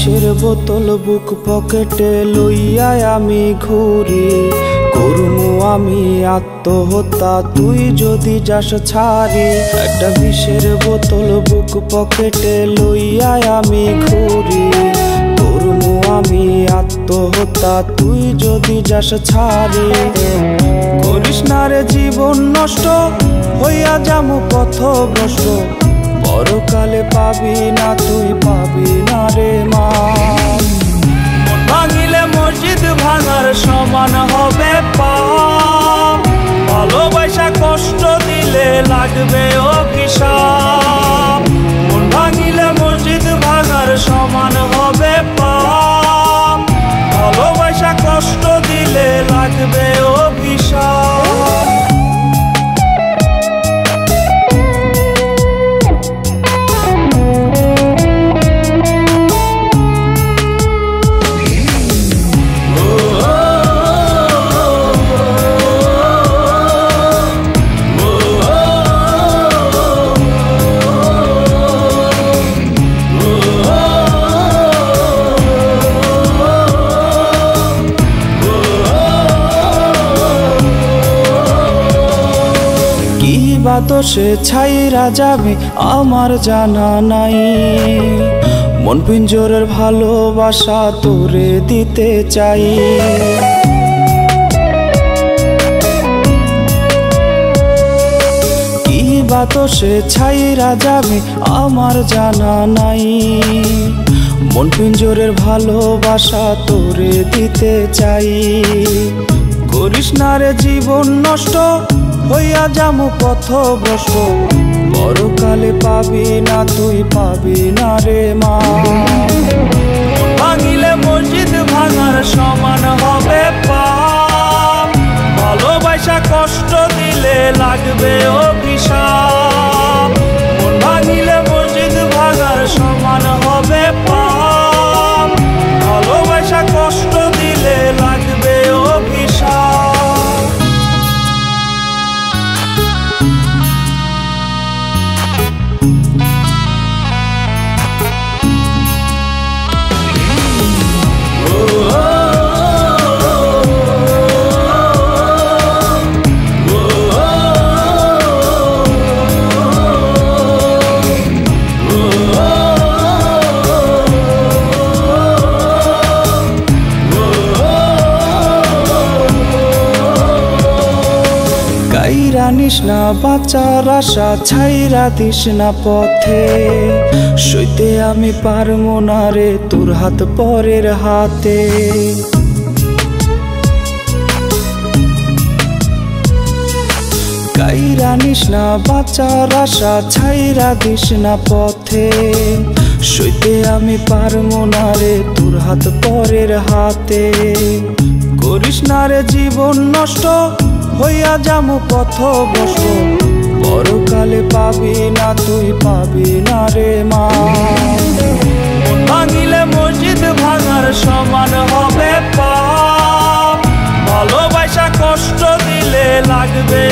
বিষের বোতল বুক পকেটে লইয়া আমি ঘুরি, করমু আমি আত্মহত্যা তুই যদি যাস ছাড়ি। একটা বিষের বোতল বুক পকেটে লইয়া আমি ঘুরি, করমু আমি আত্মহত্যা তুই যদি যাস ছাড়ি। করিস না রে জীবন নষ্ট, হইয়া যামু পথভ্রষ্ট, পরকালে পাবি না তুই পাবি না রে মা। মন ভাঙিলে মসজিদ ভাঙার সমান হবে পাপ, ভালোবাসা কষ্ট দিলে লাগবে অভিশাপ। মন ভাঙিলে মসজিদ ভাঙার সমান হবে পাপ, ভালোবাসা কষ্ট দিলে লাগবে অভিশাপ। দোষে ছাইরা যাবে আমার জানা নাই, মন পিঞ্জরের ভালোবাসা তোরে দিতে চাই। কি বা দোষে ছাইরা যাবে আমার জানা নাই, মন পিঞ্জরের ভালোবাসা তোরে দিতে চাই। করিস না রে জীবন নষ্ট, হইয়া যামু পথভ্রষ্ট, পরকালে পাবি না তুই পাবি না রে মা। ভাঙিলে মসজিদ ভাঙার সমান হবে পাপ, ভালোবাসা কষ্ট দিলে লাগবে অভিশাপ। মন ভাঙিলে মসজিদ ভাঙার সমান হবে পাপ, ভালোবাসা কষ্ট দিলে লাগবে অভিশাপ। জানিস না বাঁচার আশা ছাইরা দিস না পথে, সইতে আমি পারবো না রে তোর হাত পরের হাতে। কাইরা নিস না বাঁচার আশা ছাইরা দিস না পথে, সইতে আমি পারবো না রে তোর হাত পরের হাতে। করিস না রে জীবন নষ্ট, হইয়া যামু পথভ্রষ্ট, পরকালে পাবি না তুই পাবি না রে মা। মন ভাঙিলে মসজিদ ভাঙার সমান হবে পাপ, ভালোবাসা কষ্ট দিলে লাগবে